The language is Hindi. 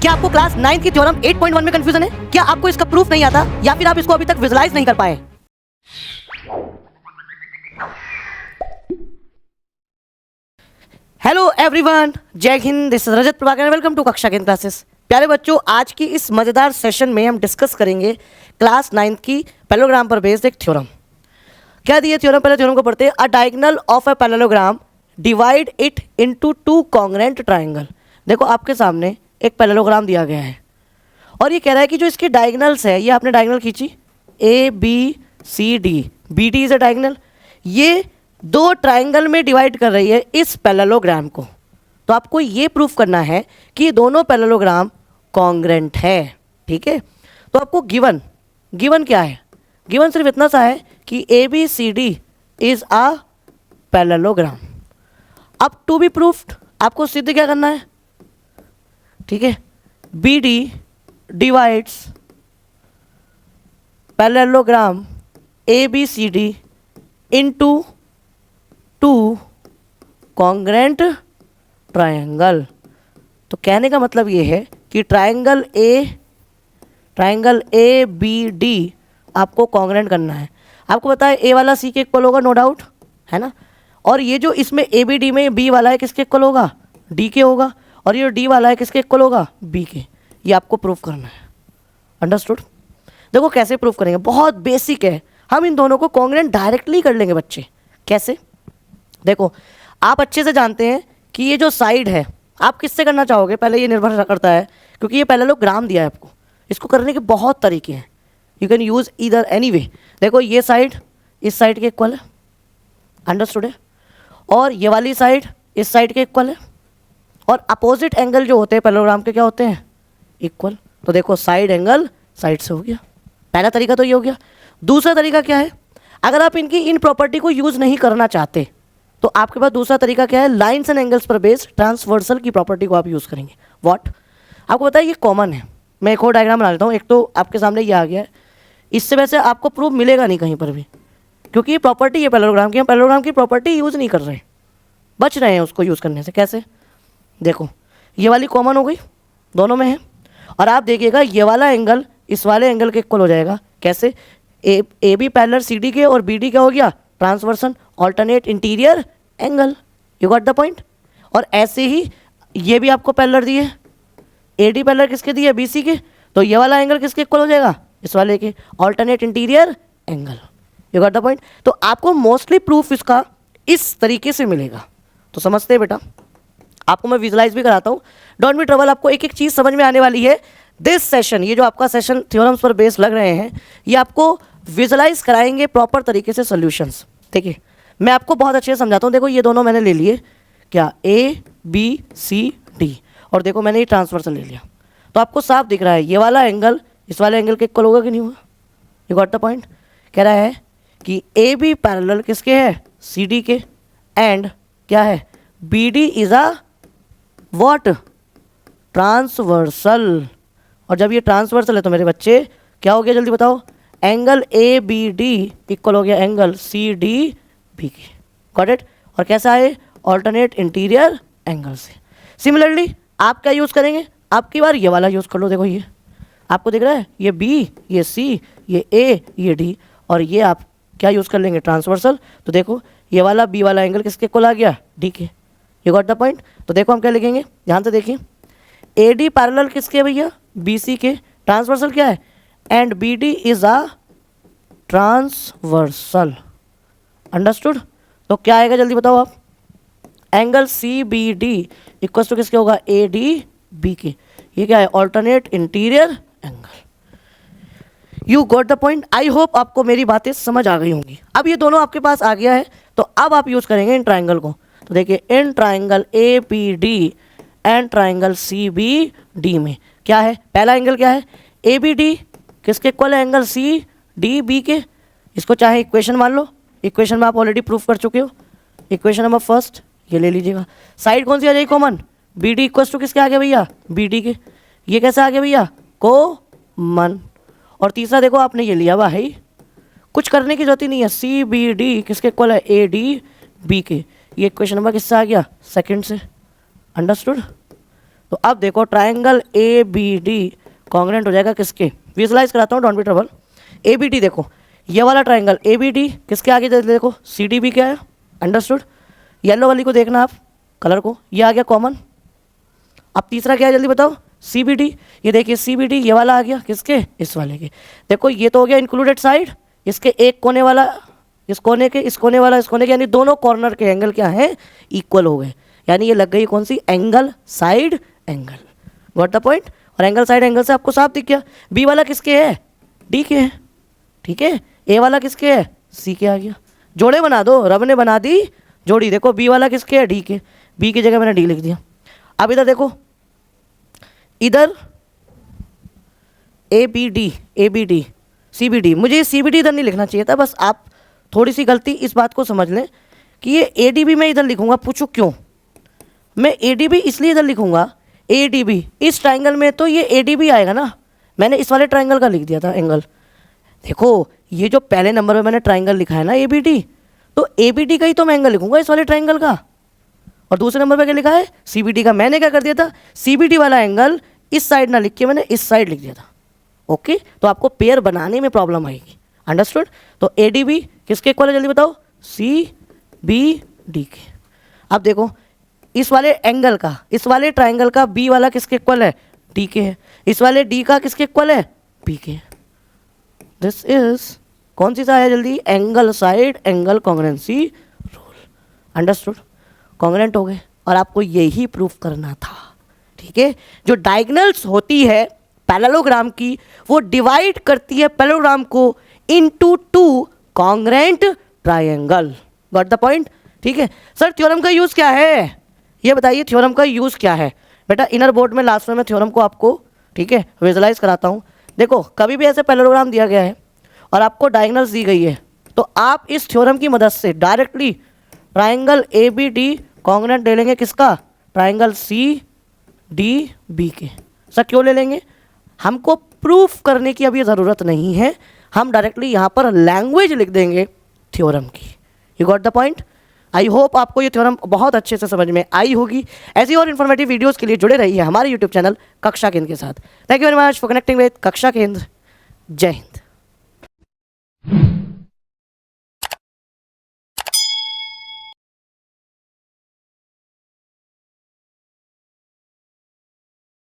क्या आपको क्लास 9 की थ्योरम 8.1 में कंफ्यूजन है? क्या आपको इसका प्रूफ नहीं आता या फिर आप इसको अभी तक विजुलाइज नहीं कर पाए? हेलो एवरीवन, जय हिंद, this is Rajat Prabhakar, welcome to Kaksha Kendra classes. प्यारे बच्चों, आज की इस मजेदार सेशन में हम डिस्कस करेंगे क्लास 9 की पैरेललोग्राम पर बेस्ड एक थ्योरम। क्या दी है थ्योरम? पहले थ्योरम को पढ़ते हैं। अ diagonal of a parallelogram divide it into two congruent triangle. देखो आपके सामने एक पैरेललोग्राम दिया गया है और ये कह रहा है कि जो इसकी डायगोनल्स है, ये आपने डायगोनल खींची A B C D, B D is a diagonal, ये दो ट्रायंगल में डिवाइड कर रही है इस पैरेललोग्राम को। तो आपको ये प्रूफ करना है कि ये दोनों पैरेललोग्राम कॉन्ग्रुएंट है। ठीक है, तो आपको गिवन क्या है? गिवन सिर्फ इतना सा है कि A B C D is a parallelogram. अब टू बी प्रूफ्ड आपको सिद्ध क्या करना है? ठीक है, B D divides parallelogram A B C D into two congruent triangle. तो कहने का मतलब ये है कि ट्रायंगल ए बी डी आपको कॉन्ग्रुएंट करना है। आपको पता है ए वाला सी के इक्वल होगा, नो डाउट, है ना। और ये जो इसमें ए बी डी में बी वाला है किसके इक्वल होगा? डी के होगा। और ये डी वाला है किसके इक्वल होगा? बी के। ये आपको प्रूफ करना है। अंडरस्टूड? देखो कैसे प्रूफ करेंगे, बहुत बेसिक है। हम इन दोनों को कॉन्ग्रुएंट डायरेक्टली कर लेंगे बच्चे। कैसे? देखो आप अच्छे से जानते हैं कि ये जो साइड है आप किससे करना चाहोगे, पहले ये निर्भर करता है, क्योंकि ये पैरेललोग्राम दिया है आपको। इसको करने के बहुत तरीके हैं, you can use either any way. देखो ये साइड इस साइड के इक्वल है, अंडरस्टूड है, और ये वाली साइड इस साइड के इक्वल है, और अपोजिट एंगल जो होते हैं पैरेललोग्राम के क्या होते हैं? इक्वल। तो देखो साइड एंगल साइड से हो गया, पहला तरीका तो ये हो गया। दूसरा तरीका क्या है? अगर आप इनकी इन प्रॉपर्टी को यूज़ नहीं करना चाहते तो आपके पास दूसरा तरीका क्या है? लाइन्स एंड एंगल्स पर बेस्ड ट्रांसवर्सल की प्रॉपर्टी को आप यूज़ करेंगे। व्हाट? आपको पता है ये कॉमन है। मैं एक और डायग्राम बना लेता हूँ। एक तो आपके सामने ये आ गया है, इससे वैसे आपको प्रूफ मिलेगा नहीं कहीं पर भी, क्योंकि ये प्रॉपर्टी है पैरेललोग्राम की। हम पैरेललोग्राम की प्रॉपर्टी यूज़ नहीं कर रहे, बच रहे हैं उसको यूज़ करने से। कैसे? देखो ये वाली कॉमन हो गई, दोनों में है, और आप देखिएगा ये वाला एंगल इस वाले एंगल के इक्वल हो जाएगा। कैसे? A B parallel C D के और बी डी क्या हो गया? Transversal alternate interior angle. You got the point? और ऐसे ही ये भी आपको पैरेलल दिए, ए डी पैरेलल किसके दिए? बी सी के। तो ये वाला एंगल किसके इक्वल हो जाएगा? इस वाले के, alternate interior angle. You got the point? तो आपको मोस्टली प्रूफ इसका इस तरीके से मिलेगा। तो समझते हैं बेटा, आपको मैं विजुलाइज भी कराता हूँ, डोंट बी ट्रबल। आपको एक एक चीज़ समझ में आने वाली है। दिस सेशन, ये जो आपका सेशन थ्योरम्स पर बेस लग रहे हैं, ये आपको विजुलाइज कराएंगे प्रॉपर तरीके से सॉल्यूशंस। देखिए मैं आपको बहुत अच्छे से समझाता हूँ। देखो ये दोनों मैंने ले लिए, क्या? ए बी सी डी, और देखो मैंने ये ट्रांसवर्सल ले लिया। तो आपको साफ दिख रहा है ये वाला एंगल इस वाले एंगल के इक्वल होगा कि नहीं होगा? You got the point? कह रहा है कि ए बी पैरेलल किसके है? सी डी के, एंड क्या है? B D is a what? Transversal. और जब ये ट्रांसवर्सल है तो मेरे बच्चे क्या हो गया, जल्दी बताओ? Angle A B D equal हो गया एंगल सी डी बी के। Got it? और कैसा है? ऑल्टरनेट इंटीरियर एंगल से। सिमिलरली आप क्या यूज़ करेंगे? आपकी बार ये वाला यूज़ कर लो। देखो ये आपको दिख रहा है, ये बी, ये सी, ये ए, ये डी, और ये आप क्या यूज़ कर लेंगे? ट्रांसवर्सल। तो देखो ये वाला बी वाला एंगल किसके इक्वल आ गया? डी के। You got the point? तो देखो हम क्या लिखेंगे, ध्यान से देखिए, ए डी पैरेलल किसके है भैया? बी सी के। ट्रांसवर्सल क्या है? And B D is a transversal. Understood? तो क्या आएगा जल्दी बताओ आप? Angle C B D equal to किसके होगा? ए डी बी के। ये क्या है? Alternate interior angle. You got the point? I hope आपको मेरी बातें समझ आ गई होंगी। अब ये दोनों आपके पास आ गया है, तो अब आप यूज करेंगे इन ट्राइंगल को। तो देखिए इन triangle A B D and triangle C B D में क्या है? पहला एंगल क्या है? ए बी डी किसके इक्वल है? एंगल सी डी बी के। इसको चाहे इक्वेशन मान लो, इक्वेशन में आप ऑलरेडी प्रूफ कर चुके हो। इक्वेशन नंबर फर्स्ट ये ले लीजिएगा। साइड कौन सी आ जाएगी? Common. B D equal to किसके आ गया भैया? बी डी के। ये कैसे आ गया भैया? कॉमन। और तीसरा देखो आपने ये लिया भाई, कुछ करने की जरूरत ही नहीं है। सी बी डी किसके इक्वल है? ए डी बी के। ये इक्वेशन नंबर किससे आ गया? सेकंड से। अंडरस्टूड? तो अब देखो triangle A B D congruent हो जाएगा किसके, विजुलाइज कराता हूँ, don't be trouble. A B D देखो, ये वाला ट्राइंगल ए बी डी किसके आगे देखो, सी डी बी क्या है, अंडरस्टूड। येलो वाली को देखना आप कलर को, ये आ गया कॉमन। अब तीसरा क्या है जल्दी बताओ, सी बी डी। ये देखिए सी बी डी ये वाला आ गया किसके, इस वाले के। देखो ये तो हो गया इंक्लूडेड साइड, इसके एक कोने वाला इस कोने के, इस कोने वाला इस कोने के, यानी दोनों कॉर्नर के एंगल क्या है, इक्वल हो गए। यानी ये लग गई कौन सी, angle side angle. Got the point. और एंगल साइड एंगल से आपको साफ दिख गया। बी वाला किसके है, डी के है, ठीक है। ए वाला किसके है, सी के आ गया। जोड़े बना दो, रब ने बना दी जोड़ी। देखो बी वाला किसके है, डी के, बी की जगह मैंने डी लिख दिया। अब इधर देखो, इधर A B D C B D, मुझे सी बी डी इधर नहीं लिखना चाहिए था, बस आप थोड़ी सी गलती इस बात को समझ लें कि ये ए डी बी मैं इधर लिखूंगा। पूछो क्यों, मैं ए डी बी इसलिए इधर लिखूंगा, ए डी बी इस ट्राइंगल में तो ये ए डी बी आएगा ना, मैंने इस वाले ट्राइंगल का लिख दिया था एंगल। देखो ये जो पहले नंबर में मैंने ट्राइंगल लिखा है ना ए बी डी, तो ए बी डी का ही तो मैं एंगल लिखूंगा इस वाले ट्राइंगल का। और दूसरे नंबर पे क्या लिखा है, सी बी डी का। मैंने क्या कर दिया था, सी बी डी वाला एंगल इस साइड ना लिख के मैंने इस साइड लिख दिया था। ओके, तो आपको पेयर बनाने में प्रॉब्लम आएगी, अंडरस्टूड। तो ए डी बी किसके इक्वल है जल्दी बताओ, सी बी डी के। अब देखो इस वाले एंगल का, इस वाले ट्राइंगल का बी वाला किसके इक्वल है, डी के है। इस वाले डी का किसके इक्वल है, बी के। दिस इज कौन सी सा है जल्दी, angle side angle congruency rule, understood. Congruent हो गए और आपको यही प्रूफ करना था, ठीक है। जो डायगोनल्स होती है पैरेललोग्राम की, वो डिवाइड करती है पैरेललोग्राम को into two congruent triangle. Got the point, ठीक है। सर थ्योरम का यूज़ क्या है, ये बताइए थ्योरम का यूज़ क्या है। बेटा इनर बोर्ड में लास्ट में मैं थ्योरम को आपको, ठीक है, विजुलाइज कराता हूँ। देखो कभी भी ऐसे पैरेललोग्राम दिया गया है और आपको डायगोनल्स दी गई है, तो आप इस थ्योरम की मदद से directly triangle A B D congruent ले लेंगे किसका, ट्राइंगल सी डी बी के। सर क्यों ले लेंगे, हमको प्रूफ करने की अभी ज़रूरत नहीं है, हम डायरेक्टली यहाँ पर लैंग्वेज लिख देंगे थ्योरम की। You got the point. I hope आपको ये थ्योरम बहुत अच्छे से समझ में आई होगी। ऐसी और इन्फॉर्मेटिव वीडियोस के लिए जुड़े रहिए हमारे यूट्यूब चैनल कक्षा केंद्र के साथ। Thank you very much for connecting with कक्षा केंद्र। जय हिंद।